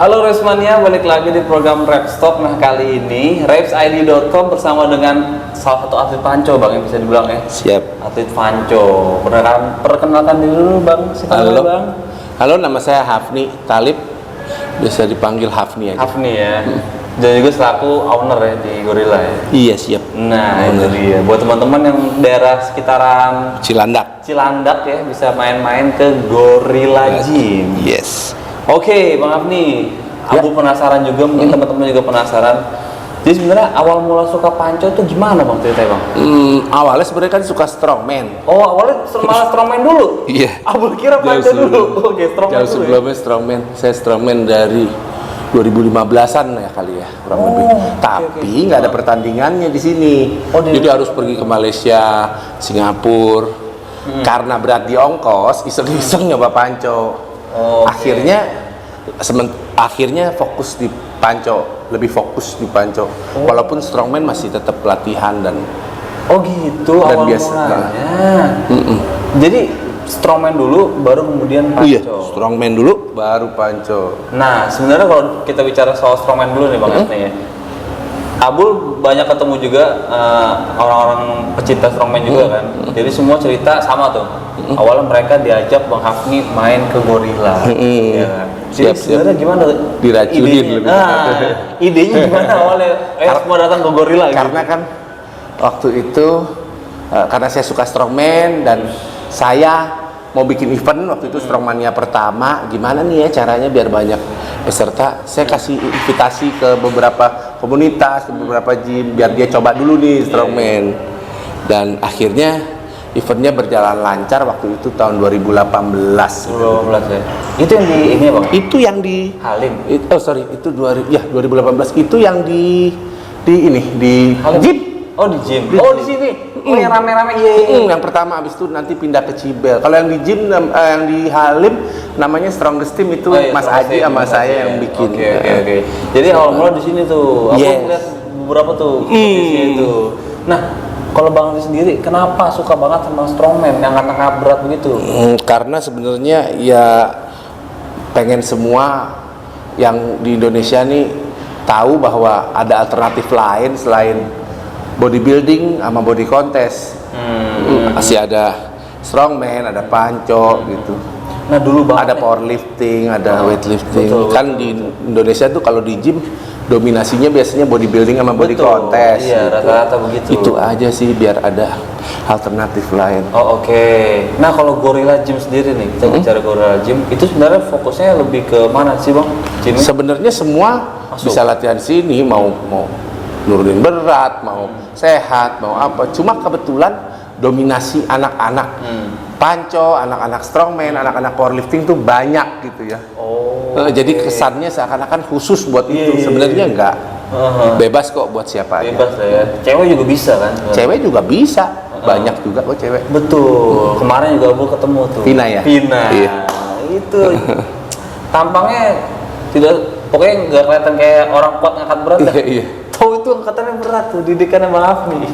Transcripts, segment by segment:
Halo Rapsmania, balik lagi di program Rapstop. Nah kali ini rapsid.com bersama dengan salah satu atlet panco bang, yang bisa dibilang ya. Siap. Atlet panco. Perkenalkan diri dulu bang. Halo. Bang. Halo, nama saya Hafni Talib. Bisa dipanggil Hafni aja. Hafni ya. Dan juga selaku owner ya di Gorilla ya. Iya, siap. Nah itu dia. Buat teman-teman yang daerah sekitaran Cilandak. Ya, bisa main-main ke Gorilla Gym. Yes. Oke, Bang Hafni, aku penasaran juga, mungkin teman-teman juga penasaran. Jadi sebenarnya awal mula suka panco itu gimana Bang ceritanya Bang? Awalnya sebenarnya kan suka strongman. Oh, awalnya malah strongman dulu? Iya. Aku kira panco dulu. Oke, strongman Jauh dulu sebelumnya strongman. Saya strongman dari 2015-an ya kali ya, kurang lebih. Tapi nggak ada pertandingannya di sini. Jadi harus pergi ke Malaysia, Singapura. Karena berat di ongkos, iseng-iseng nyoba panco. Akhirnya fokus di panco, lebih fokus di panco. Walaupun strongman masih tetap latihan dan gitu dan awal biasa. mulanya. Jadi strongman dulu baru kemudian panco. Iya, strongman dulu baru panco. Nah, sebenarnya kalau kita bicara soal strongman dulu nih Bang Hafni ya. Abul banyak ketemu juga orang-orang pecinta strongman juga kan. Jadi semua cerita sama tuh. Awalnya mereka diajak Bang Hafni main ke Gorilla. Ya kan? Jadi sebenarnya gimana diracunin idenya? lebih Idenya gimana awalnya? Semua datang ke Gorilla gitu. Karena kan waktu itu karena saya suka strongman dan saya mau bikin event waktu itu strongmania pertama, gimana nih ya caranya biar banyak peserta. Saya kasih invitasi ke beberapa komunitas, ke beberapa gym biar dia coba dulu nih strongman. Dan akhirnya eventnya berjalan lancar waktu itu tahun 2018. 2018 ya. Itu yang di ini ya Bang? Itu yang di Halim. Itu 2018 itu yang di Halim. gym. Oh di gym. Di sini. Oh yang rame-rame Yang pertama habis itu nanti pindah ke Cibel. Kalau yang di gym yang di Halim namanya Strongest Team itu Mas Aji sama saya yang bikin. Oke. Jadi awal mula di sini tuh. Aku lihat beberapa tuh kompetisinya itu. Nah, kalau Bang Hafni sendiri kenapa suka banget sama strongman yang angkat-angkat berat begitu? Karena sebenarnya ya pengen semua yang di Indonesia nih tahu bahwa ada alternatif lain selain bodybuilding sama body contest. Masih ada strongman, ada panco gitu. Nah dulu ada powerlifting, ada weightlifting. Kan di Indonesia tuh kalau di gym dominasinya biasanya bodybuilding sama body contest. Iya, gitu. rata-rata begitu. Itu aja sih biar ada alternatif lain. Oke. Nah kalau Gorilla Gym sendiri nih, kita bicara Gorilla Gym, itu sebenarnya fokusnya lebih ke mana sih Bang? Sebenarnya semua bisa latihan sini, mau nurunin berat, mau sehat, mau apa. Cuma kebetulan dominasi anak-anak panco, anak-anak strongman, anak-anak powerlifting tuh banyak gitu ya. Jadi kesannya seakan-akan khusus buat itu. Sebenarnya enggak. Bebas kok buat siapa aja. Bebas ya. Cewek juga bisa kan? Cewek juga bisa. Banyak juga kok cewek. Betul. Kemarin juga aku ketemu tuh. Vina ya? Vina. Iya. Itu tampangnya pokoknya nggak kelihatan kayak orang kuat ngangkat berat. Iya. Oh itu angkatannya berat tuh, didikannya Bang Hafni.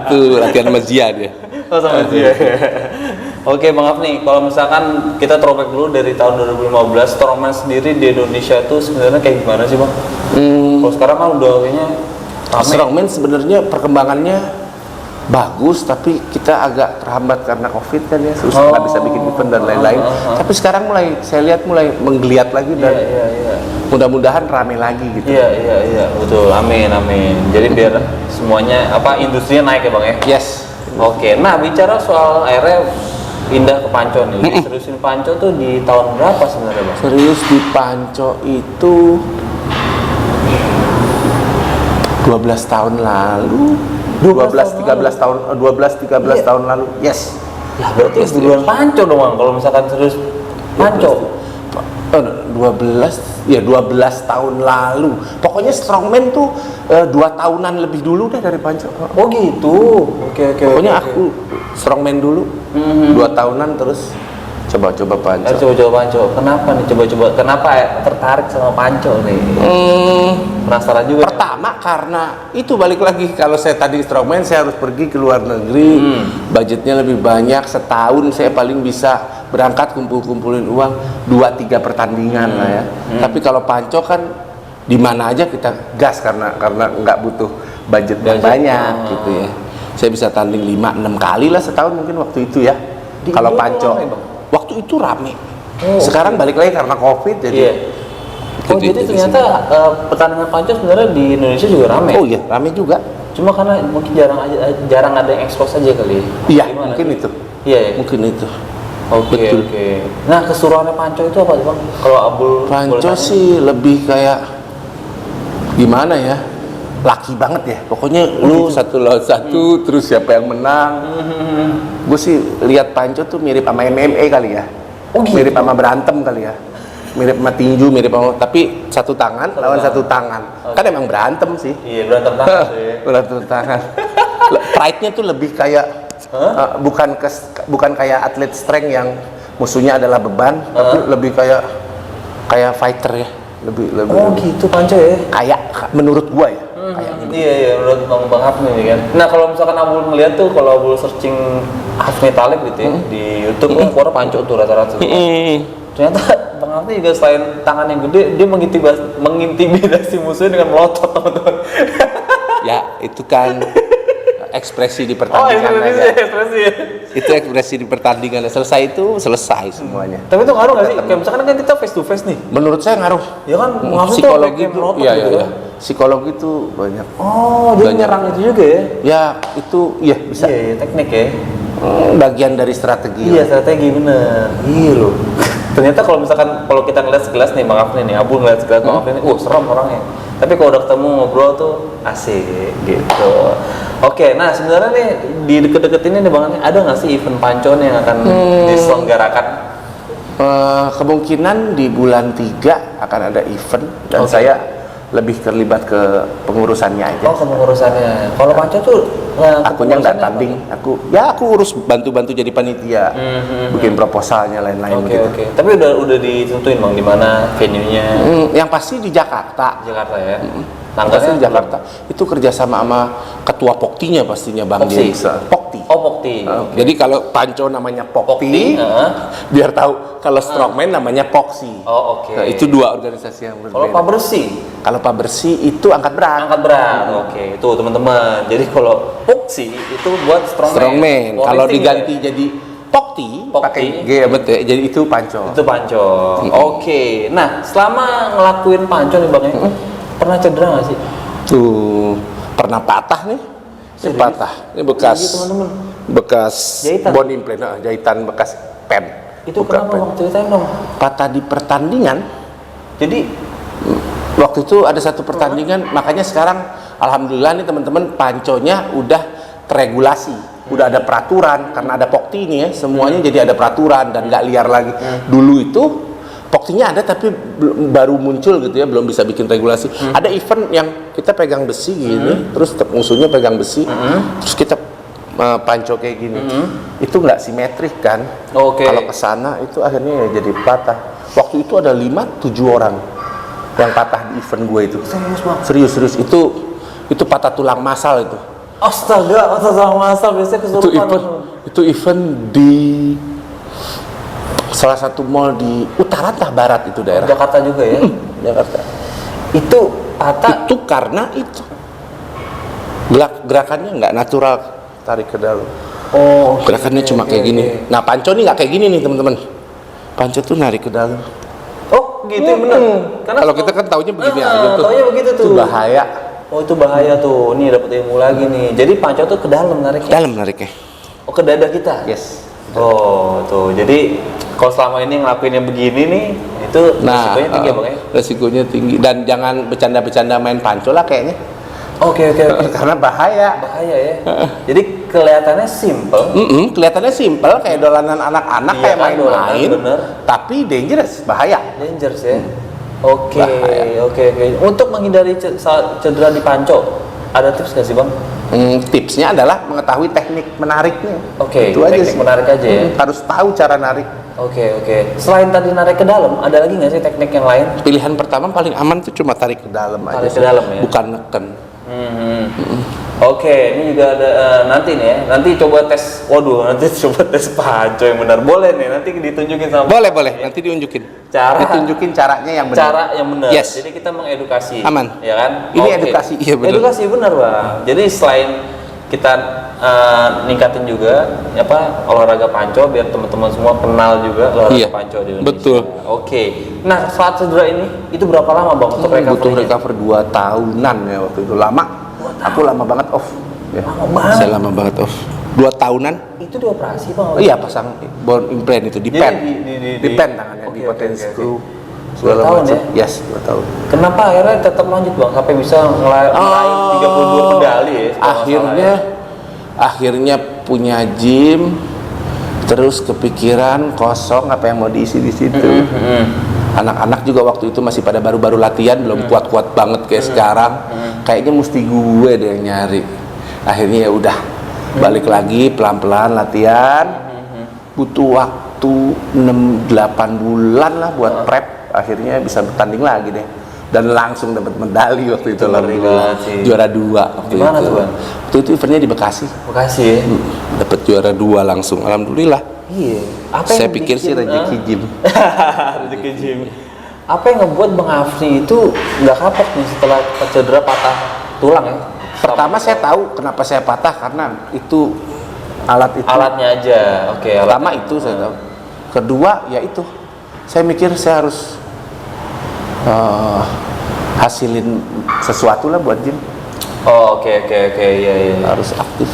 Itu latihan sama Zia dia. Oh sama Zia. Oke Bang Hafni, kalau misalkan kita throwback dulu dari tahun 2015, strongman sendiri di Indonesia tuh sebenarnya kayak gimana sih Bang? Kalau sekarang kan udah kayaknya rame. Strongman sebenarnya perkembangannya bagus, tapi kita agak terhambat karena COVID kan ya, susah nggak bisa bikin event dan lain-lain. Tapi sekarang saya lihat mulai menggeliat lagi dan mudah-mudahan rame lagi gitu. Iya, betul. Amin. Jadi biar semuanya industrinya naik ya Bang ya. Yes. Oke. Nah bicara soal akhirnya pindah ke panco nih. Seriusin panco tuh di tahun berapa sebenarnya Bang? Serius di panco itu 12 tahun lalu. 13 tahun lalu. Yes. Lah berarti duluan panco dong Bang kalau misalkan serius panco. 12 tahun lalu. Pokoknya strongman tuh 2 tahunan lebih dulu deh dari panco. Oh gitu. Oke. Pokoknya aku strongman dulu 2 tahunan terus coba-coba panco. Coba-coba panco. Kenapa nih coba-coba? Kenapa tertarik sama panco nih? Penasaran juga. Pertama karena itu balik lagi, kalau saya tadi strongman saya harus pergi ke luar negeri, budgetnya lebih banyak, setahun saya paling bisa berangkat kumpulin uang 2-3 pertandingan lah ya. Tapi kalau panco kan di mana aja kita gas karena nggak butuh budget yang banyak gitu ya. Saya bisa tanding 5-6 kali lah setahun mungkin waktu itu ya. Kalau panco waktu itu rame. Sekarang balik lagi karena Covid jadi. Iya. Jadi ternyata pertandingan panco sebenarnya di Indonesia juga rame. Oh iya, rame juga. Cuma karena mungkin jarang ada yang ekspos aja kali. Iya, Gimana mungkin tuh? itu. Iya, ya? Mungkin itu. Oke. Nah, keseruannya panco itu apa sih, Bang? Kalau Abul Panco boleh tanya? sih lebih kayak gimana ya? Laki banget ya. Pokoknya lu satu lawan satu, terus siapa yang menang. Gue sih lihat panco tuh mirip sama MMA kali ya. Oh, gitu? Mirip sama berantem kali ya. Mirip sama tinju, mirip sama tapi satu tangan lawan satu tangan. Kan emang berantem sih. Iya, berantem tangan sih. Berantem tangan. Pride-nya tuh lebih kayak bukan kayak atlet strength yang musuhnya adalah beban, tapi lebih kayak fighter ya. Lebih Oh gitu panco ya? kayak menurut gua ya. Iya, menurut Bang Hafni nih kan. Nah, kalau misalkan Abul ngeliat tuh, kalau Abul searching Hafni Talib gitu ya, di YouTube kan keluar panco tuh rata-rata. Ternyata Bang Hafni juga selain tangan yang gede, dia mengintimidasi musuhnya dengan melotot, teman-teman. Ya, itu kan ekspresi di pertandingan aja. Ekspresi ya. Itu ekspresi di pertandingan. Selesai itu selesai semuanya. Tapi itu ngaruh nggak sih? Kayak misalkan kan kita face to face nih. Menurut saya ngaruh. Ya kan, Hafni tuh Psikologi kayak itu, melotot iya, gitu iya, kan. iya. Psikologi itu banyak. Oh, dia Banyak. nyerang itu juga ya? Ya, itu iya bisa. Iya, teknik ya. Bagian dari strategi. Iya, strategi bener. Iya loh. Ternyata kalau misalkan kita ngeliat sekilas nih Bang Hafni nih, Abu ngeliat sekilas Bang Hafni nih, serem orangnya. Tapi kalau udah ketemu ngobrol tuh asik gitu. Oke, nah sebenarnya nih di deket-deket ini nih Bang Hafni, ada nggak sih event pancon yang akan diselenggarakan? Kemungkinan di bulan 3 akan ada event dan saya lebih terlibat ke pengurusannya aja. Oh, kepengurusannya. Kalau pancon tuh Akunya nggak kepengurusannya tanding, aku urus bantu-bantu jadi panitia, bikin proposalnya lain-lain Oke, gitu. oke. Tapi udah ditentuin Bang di mana venue-nya? Yang pasti di Jakarta. Jakarta ya. Pasti Tanggalnya di Jakarta. Itu kerjasama sama ketua Poktinya pastinya Bang Poksi? James. Pokti. Oh, Pokti. Jadi kalau panco namanya Pokti, Pokti, biar tahu kalau strongman namanya Poksi. Oh, oke. Nah, itu dua organisasi yang berbeda. Kalau Pak Bersih, Kalau Pak Bersih itu angkat berat. angkat berat. Oke, itu teman-teman. Jadi kalau Poksi itu buat strongman. Strongman. Kalau Powerlifting diganti ya? jadi Pokti, Pokti. pakai G ya betul. Jadi itu panco. Itu pancon. Oke. Nah, selama ngelakuin pancon nih Bang ya, pernah cedera nggak sih? Tuh pernah patah nih. Ini Serius? patah. Ini bekas Iya, teman-teman. bekas Jahitan? bone implant, jahitan bekas pen. Itu Bukan kenapa pen. Bang? Ceritain dong. Patah di pertandingan. Jadi Waktu itu ada satu pertandingan, makanya sekarang alhamdulillah nih teman-teman panconya udah teregulasi, udah ada peraturan karena ada Pokti ini ya, semuanya jadi ada peraturan dan nggak liar lagi. Dulu itu Poktinya ada tapi baru muncul gitu ya, belum bisa bikin regulasi. Ada event yang kita pegang besi gini, terus musuhnya pegang besi, terus kita panco kayak gini. Itu nggak simetrik kan? Oke. Kalau kesana itu akhirnya ya jadi patah. Waktu itu ada 5-7 orang yang patah di event gue itu. serius Bang. Serius itu patah tulang masal itu. Astaga, masa biasanya kesurupan. Itu event di salah satu mall di utara atau barat itu daerah. Jakarta juga ya. Jakarta. Itu patah. Itu karena itu gerakannya nggak natural, tarik ke dalam. Oh, Gerakannya cuma kayak gini. Nah panco nih nggak kayak gini nih teman-teman. Panco tuh narik ke dalam. Oh, gitu bener. Karena Kalau kita kan taunya begini aja tuh. taunya begitu tuh. Itu bahaya. Oh, itu bahaya tuh. Nih dapat ilmu lagi nih. Jadi panco tuh ke dalam nariknya. Dalam nariknya. Oh, ke dada kita. Yes. Oh, tuh. Jadi kalau selama ini ngelakuin yang begini nih, itu Nah, risikonya tinggi ya, Bang ya? resikonya tinggi dan jangan bercanda-bercanda main panco lah kayaknya. Oke. Karena bahaya. Bahaya ya. Jadi kelihatannya simple. Kelihatannya simpel kayak dolanan anak-anak, Iya kayak kan, dolanan, main-main, bener. tapi dangerous, bahaya. Dangerous ya. Oke. Bahaya. Untuk menghindari saat cedera di panco, ada tips nggak sih Bang? Tipsnya adalah mengetahui teknik menariknya. Oke, Itu aja teknik sih. menarik aja ya. Harus tahu cara narik. Oke. Selain tadi narik ke dalam, ada lagi nggak sih teknik yang lain? Pilihan pertama paling aman tuh cuma tarik ke dalam aja. Tarik ke sih. dalam ya? Bukan neken. Oke, ini juga ada nanti nih ya. Nanti coba tes. Waduh, nanti coba tes Panco yang benar. Boleh nih, nanti ditunjukin sama. Boleh, nanti diunjukin. Ditunjukin caranya yang benar. Cara yang benar. Yes. Jadi kita mengedukasi. Aman. Ya kan? Ini edukasi, iya benar. Edukasi benar, Bang. Jadi selain kita ningkatin juga olahraga Panco biar teman-teman semua kenal juga olahraga Panco di Indonesia. Betul. Oke. Nah, saat cedera ini itu berapa lama, Bang, untuk recovery? Butuh recover 2 tahunan ya waktu itu. Lama. Aku lama banget off. Ya. Lama banget. Saya lama banget off. 2 tahunan. Itu dioperasi, Bang? Iya, pasang bone implant itu di Jadi pen. di Pen tangannya, di potensi screw. 2 tahun ya? Yes, 2 tahun. Kenapa akhirnya tetap lanjut, Bang, sampai bisa meraih 32 medali ya? Akhirnya punya gym, terus kepikiran kosong apa yang mau diisi di situ. Anak-anak juga waktu itu masih pada baru-baru latihan, belum kuat-kuat banget kayak sekarang. Kayaknya mesti gue deh yang nyari. Akhirnya ya udah balik lagi pelan-pelan latihan. Butuh waktu 6-8 bulan lah buat prep. Akhirnya bisa bertanding lagi deh. Dan langsung dapat medali waktu itu, alhamdulillah. Juara 2 waktu Dimana itu. tuh, Bang? Waktu itu eventnya di Bekasi. Bekasi ya? Dapat juara 2 langsung, alhamdulillah. Iya. Saya pikir sih rezeki gym. Rezeki gym. Apa yang ngebuat Bang Afni itu nggak kapok nih setelah cedera patah tulang ya? Pertama saya tahu kenapa saya patah karena itu alat itu. Alatnya aja. Oke. Pertama itu saya tahu. Kedua ya itu. Saya mikir saya harus hasilin sesuatu lah buat gym. Oh, oke, iya. Harus aktif.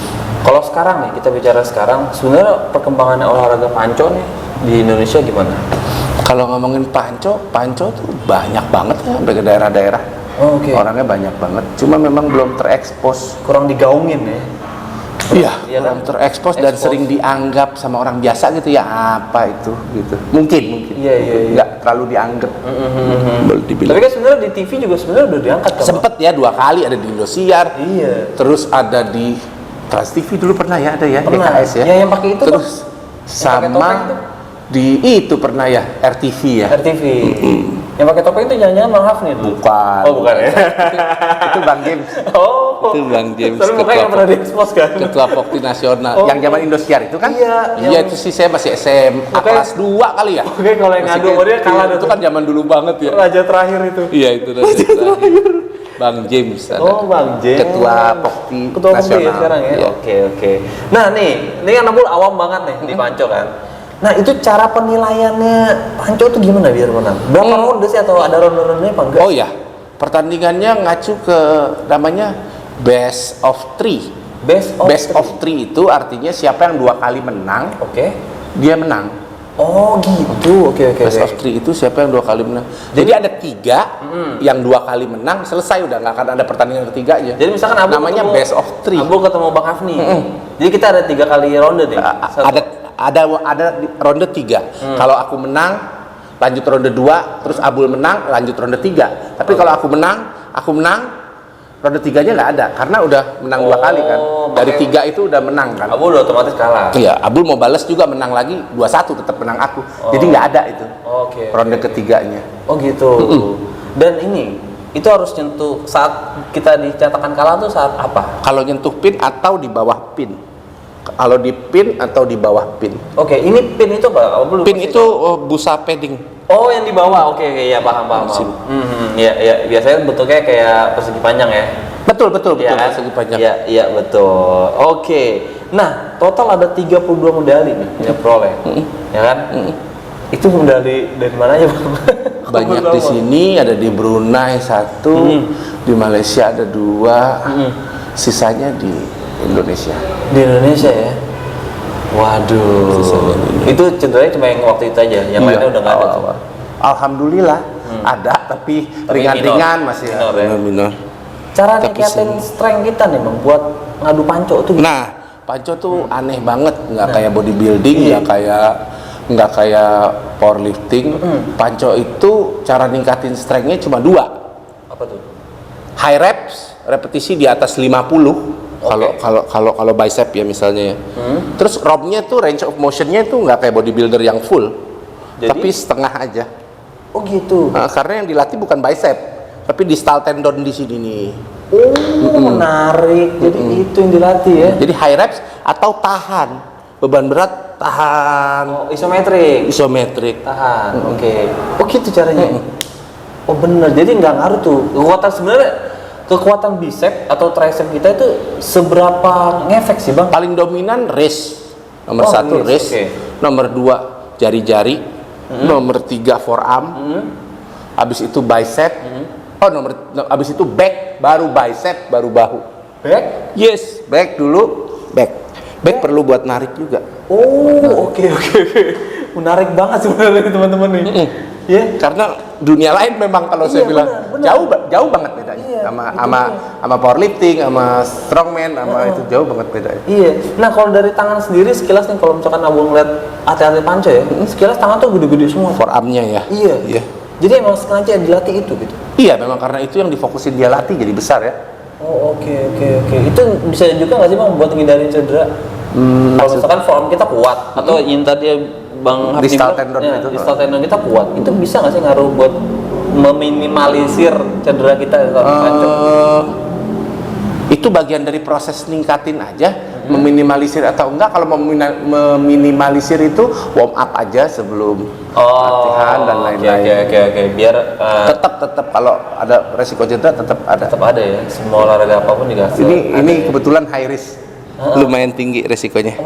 Kalau sekarang nih, kita bicara sekarang, sebenarnya perkembangan olahraga Panco nih di Indonesia gimana? Kalau ngomongin Panco tuh banyak banget ya sampai ke daerah-daerah. Oh, oke. Orangnya banyak banget. Cuma memang belum terekspos. Kurang digaungin ya? Iya, Iya kan? belum terekspos dan sering dianggap sama orang biasa gitu ya, apa itu gitu. Mungkin. Iya. Nggak terlalu dianggap. Boleh dibilang. Tapi kan sebenarnya di TV juga sebenarnya udah diangkat kan? Sempet ya 2 kali ada di Indosiar. Iya. Terus ada di Trans TV dulu pernah ya, ada ya, Pernah. GKS ya. Ya, yang pakai itu, terus Bang? Yang pakai topeng sama tuh? di itu pernah ya, RTV ya. RTV. Yang pakai topeng itu jangan-jangan Bang Hafni tuh? Bukan. Oh, bukan ya? Itu Bang James. Oh. Itu Bang James. Tapi mukanya nggak pernah diekspos kan? Ketua Pokti Nasional. Oh. Yang zaman Indosiar itu kan? Iya. Iya, itu sih saya masih SMA kelas 2 kali ya. Oke, kalau yang ngadu sama dia kalah itu kan zaman dulu banget ya. Raja terakhir itu. Iya, itu raja terakhir. Bang James ada. Oh, Bang James. Ketua Pokti Ketua Pokti Nasional. ya sekarang ya? Iya. Oke. Nah nih, ini kan Abul awam banget nih di Panco kan. Nah itu cara penilaiannya Panco tuh gimana biar menang? Berapa ronde sih atau ada ronde-rondenya apa enggak? Oh ya, pertandingannya ngacu ke namanya best of 3. Best of 3 itu artinya siapa yang 2 kali menang, Oke. dia menang. Oh gitu, oke. Best of 3 itu siapa yang 2 kali menang. Jadi ada 3 yang 2 kali menang, selesai udah, nggak akan ada pertandingan ketiganya. Jadi misalkan Abul namanya ketemu, best of 3. Abul ketemu Bang Hafni. Jadi kita ada 3 kali ronde deh. Ada di ronde 3. Kalau aku menang, lanjut ronde 2, terus Abul menang, lanjut ronde 3. Tapi kalau aku menang, ronde 3-nya nggak ada karena udah menang 2 kali kan. Dari 3 itu udah menang kan. Abul udah otomatis kalah. Iya, Abul mau balas juga menang lagi 2-1, tetap menang aku. Jadi nggak ada itu. Oke. Ronde ketiganya. Oh gitu. Dan ini itu harus nyentuh saat kita dinyatakan kalah tuh saat apa? Kalau nyentuh pin atau di bawah pin. Kalau di pin atau di bawah pin. Oke, ini pin itu apa? Abul Pin pasti itu busa padding. Oh, yang di bawah. Oke, ya paham. Iya, biasanya bentuknya kayak persegi panjang ya. Betul, Iya kan? persegi panjang. Iya, betul. Oke. Nah, total ada 32 medali nih yang peroleh. Ya kan? Itu medali dari mana aja, Bang? Banyak di sini, ada di Brunei 1, di Malaysia ada 2, sisanya di Indonesia. Di Indonesia ya. Waduh. Itu cederanya cuma yang waktu itu aja, yang lainnya udah nggak ada. awal-awal. Alhamdulillah ada, tapi ringan-ringan masih. Minor ya? Minor. Cara Tapi ningkatin strength kita nih, Bang, buat ngadu Panco tuh gimana? Nah, Panco tuh aneh banget, nggak kayak bodybuilding, nggak kayak powerlifting. Panco itu cara ningkatin strength-nya cuma 2. Apa tuh? High reps, repetisi di atas 50. Kalau bicep ya misalnya ya. Terus ROM-nya tuh range of motion-nya tuh nggak kayak bodybuilder yang full. Tapi setengah aja. Oh gitu. Nah, karena yang dilatih bukan bicep, tapi distal tendon di sini nih. Oh, menarik. Jadi itu yang dilatih ya. Jadi high reps atau tahan beban berat, tahan Oh, isometrik. isometrik. Tahan. Oke. Oh, gitu caranya. Oh, bener. Jadi nggak ngaruh tuh. Kekuatan sebenarnya kekuatan bicep atau tricep kita itu seberapa ngefek sih, Bang? Paling dominan wrist. Nomor Oh, satu wrist, wrist, oke. nomor 2 jari-jari, nomor 3 forearm, habis itu bicep, habis itu back, baru bicep, baru bahu. Back? Yes, back dulu, back perlu buat narik juga. Oh, oke. Menarik banget sebenarnya teman-teman nih. Ya. Karena dunia lain memang kalau saya bilang benar. jauh banget bedanya Iya, sama powerlifting, sama strongman, sama itu jauh banget bedanya. Iya. Nah, kalau dari tangan sendiri sekilas nih kalau misalkan Abang ngeliat atlet-atlet panco ya, sekilas tangan tuh gede-gede semua. Forearmnya ya. Iya. Jadi emang sengaja dilatih itu gitu. Iya, memang karena itu yang difokusin dia latih jadi besar ya. Oh, oke. Itu bisa juga nggak sih Bang buat ngindarin cedera? Kalau misalkan forearm kita kuat atau yang tadi Bang Hafni Distal bilang, tendon ya, itu. distal tendon kita kuat, itu bisa nggak sih ngaruh buat meminimalisir cedera kita saat panco? Itu bagian dari proses ningkatin aja, meminimalisir atau enggak. Kalau meminimalisir itu warm up aja sebelum latihan dan lain-lain. Oke. Biar Tetap kalau ada resiko cedera tetap ada. tetap ada ya. Semua olahraga apapun dikasih. Ini kebetulan high risk. Lumayan tinggi resikonya.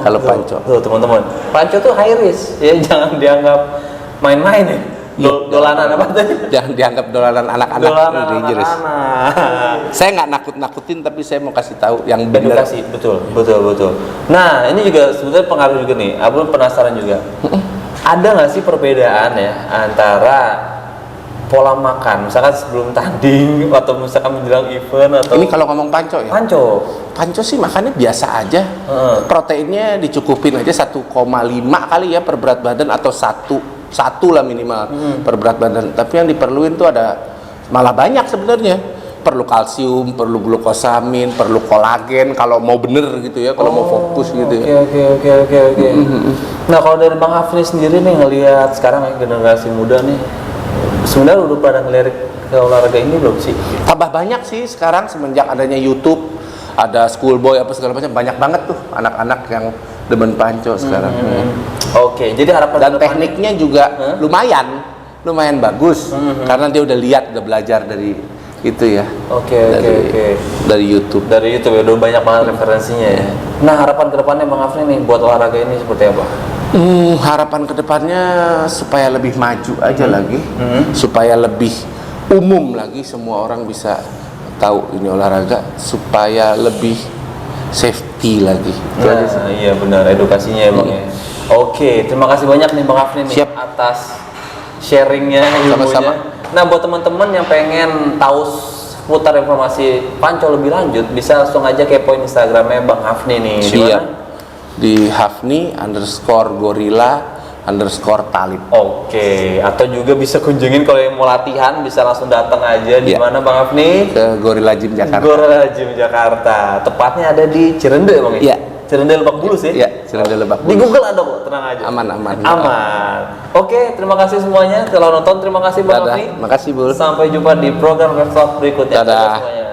Kalau panco. Tuh teman-teman, panco tuh high risk ya, jangan dianggap main-main ya. Dolanan apa tadi? Jangan dianggap dolanan anak-anak. Dolanan dangerous. anak-anak. Saya nggak nakut-nakutin, tapi saya mau kasih tahu yang benar. Edukasi, betul. Nah, ini juga sebetulnya pengaruh juga nih. Abang penasaran juga. Ada nggak sih perbedaan ya antara pola makan, misalkan sebelum tanding atau misalkan menjelang event atau Ini kalau ngomong panco ya. Panco sih makannya biasa aja. Proteinnya dicukupin aja 1,5 kali ya per berat badan atau satu lah minimal per berat badan. Tapi yang diperluin tuh ada malah banyak sebenarnya. Perlu kalsium, perlu glukosamin, perlu kolagen kalau mau bener gitu ya, kalau mau fokus gitu ya. Oke. Nah, kalau dari Bang Hafni sendiri nih ngelihat sekarang ya generasi muda nih, sebenarnya udah pada ngelirik ke olahraga ini belum sih? Tambah banyak sih sekarang semenjak adanya YouTube, ada schoolboy apa segala macam, banyak banget tuh anak-anak yang demen panco sekarang. Oke, jadi harapan Dan kedepannya- tekniknya juga lumayan bagus karena dia udah lihat, udah belajar dari itu ya. Oke. Dari YouTube. Dari YouTube ya udah banyak banget referensinya ya. Nah, harapan kedepannya Bang Hafni nih buat olahraga ini seperti apa? Harapan kedepannya supaya lebih maju aja lagi, supaya lebih umum lagi, semua orang bisa tahu ini olahraga, supaya lebih safety lagi. Itu aja sih. Nah, iya benar, edukasinya emang ya. Oke, terima kasih banyak nih Bang Hafni nih Siap. atas sharingnya, ilmunya. Sama-sama. Nah, buat teman-teman yang pengen tahu seputar informasi panco lebih lanjut, bisa langsung aja kepoin Instagramnya Bang Hafni nih. Di Siap. mana? Di Hafni_gorilla_talib. Oke, atau juga bisa kunjungin kalau yang mau latihan bisa langsung datang aja di Iya. mana Bang Hafni? Ke Gorilla Gym Jakarta. Gorilla Gym Jakarta. Tepatnya ada di Cirende Bang ya? Iya. Cirende Lebak Bulus ya? Iya, Cirende Lebak Di Bulus. Google ada kok, tenang aja. Aman. Oke, terima kasih semuanya telah nonton. Terima kasih Bang Dadah. Hafni. Makasih, Bul. Sampai jumpa di program Restock berikutnya. Dadah. Semuanya.